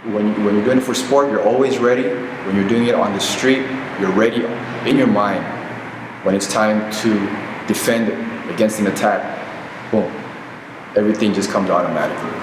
When you're doing it for sport, you're always ready. When you're doing it on the street, you're ready in your mind. When it's time to defend against an attack, boom, everything just comes automatically.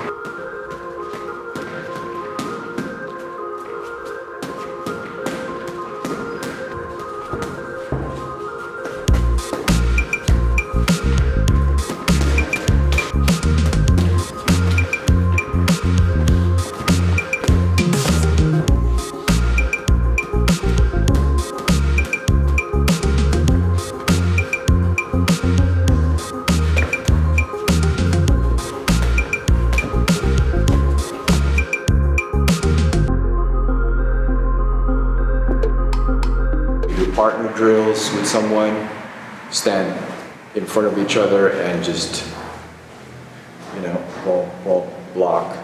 Partner drills with someone, stand in front of each other and just, block,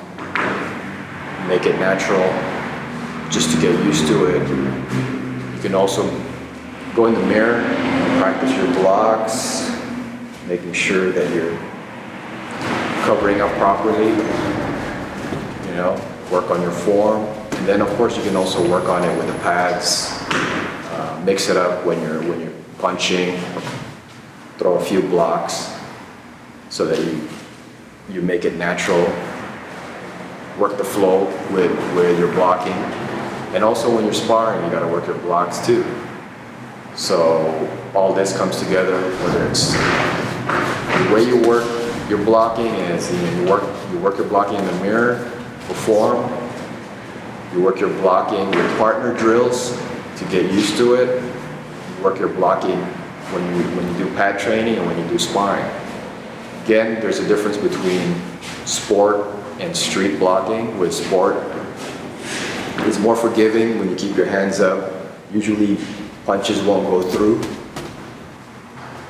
make it natural, just to get used to it. You can also go in the mirror, practice your blocks, making sure that you're covering up properly, work on your form. And then of course you can also work on it with the pads. Mix it up when you're punching, throw a few blocks so that you make it natural. Work the flow with your blocking. And also when you're sparring, you gotta work your blocks too. So all this comes together, whether it's the way you work your blocking is you work your blocking in the mirror for form, you work your blocking with partner drills to get used to it. You work your blocking when you do pad training and when you do sparring. Again, there's a difference between sport and street blocking. With sport, it's more forgiving when you keep your hands up. Usually punches won't go through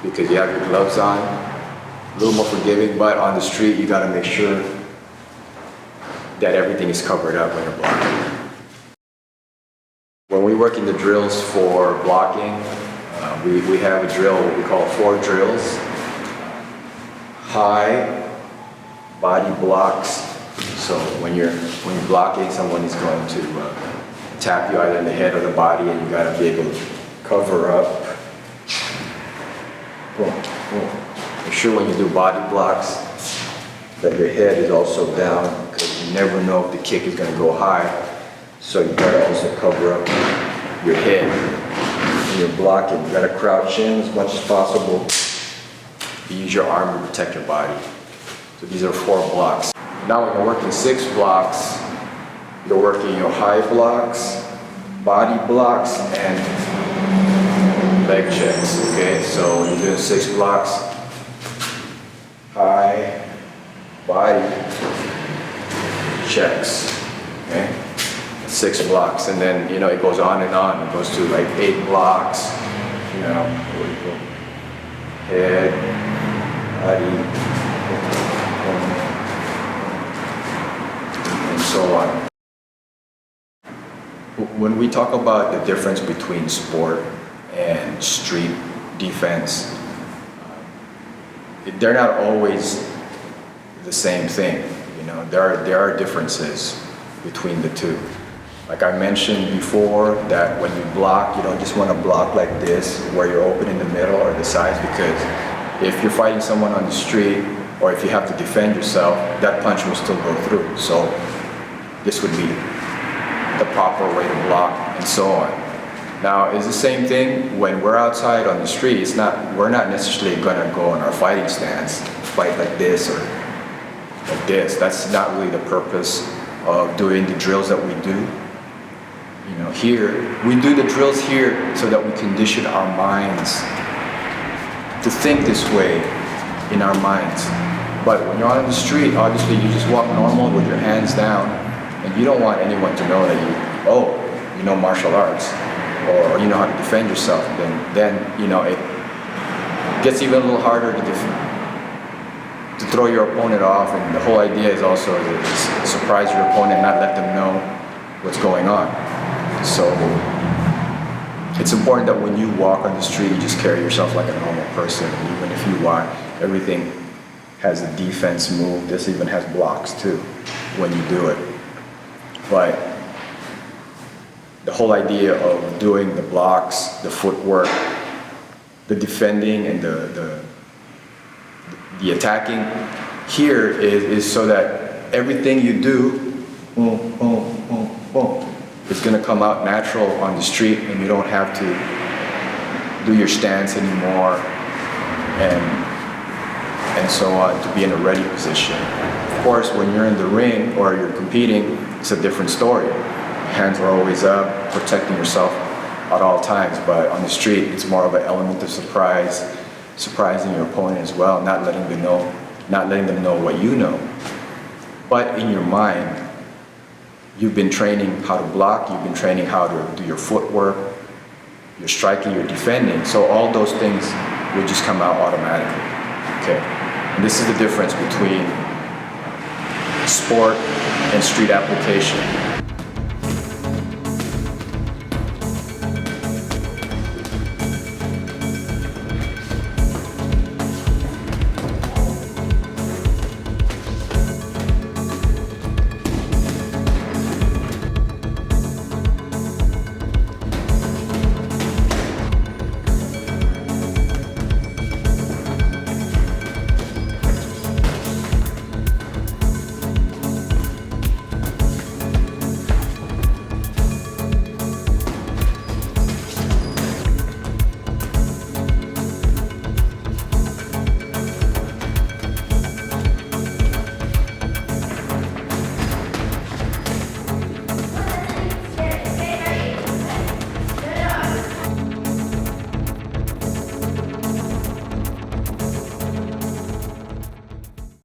because you have your gloves on. A little more forgiving, but on the street you gotta make sure that everything is covered up when you're blocking. When we work in the drills for blocking, we have a drill, what we call 4 drills. High body blocks. So when you're blocking, someone is going to tap you either in the head or the body, and you gotta be able to cover up. Boom, boom. Make sure when you do body blocks that your head is also down, because you never know if the kick is gonna go high. So you gotta also cover up your head when you're blocking. You gotta crouch in as much as possible. You use your arm to protect your body. So these are 4 blocks. Now when you're working 6 blocks, you're working your high blocks, body blocks, and leg checks, okay? So when you're doing 6 blocks, high, body, checks, okay? 6 blocks, and then it goes on and on. It goes to like 8 blocks. Head, body, and so on. When we talk about the difference between sport and street defense, they're not always the same thing. There are differences between the two. Like I mentioned before, that when you block, you don't just want to block like this, where you're open in the middle or the sides, because if you're fighting someone on the street, or if you have to defend yourself, that punch will still go through. So this would be the proper way to block, and so on. Now, it's the same thing when we're outside on the street. We're not necessarily gonna go on our fighting stance, fight like this or like this. That's not really the purpose of doing the drills that we do. Here, we do the drills here so that we condition our minds to think this way in our minds. But when you're on the street, obviously you just walk normal with your hands down, and you don't want anyone to know that you know martial arts, or you know how to defend yourself. Then it gets even a little harder to throw your opponent off, and the whole idea is also to surprise your opponent, not let them know what's going on. So it's important that when you walk on the street, you just carry yourself like a normal person. And even if you walk, everything has a defense move. This even has blocks too when you do it. But the whole idea of doing the blocks, the footwork, the defending, and the attacking here is so that everything you do, boom, boom, boom, boom, is going to come out natural on the street, and you don't have to do your stance anymore and so on to be in a ready position. Of course, when you're in the ring or you're competing, it's a different story. Hands are always up, protecting yourself at all times, but on the street, it's more of an element of surprise, surprising your opponent as well, not letting them know what you know. But in your mind, you've been training how to block, you've been training how to do your footwork, you're striking, you're defending, so all those things will just come out automatically, okay? And this is the difference between sport and street application.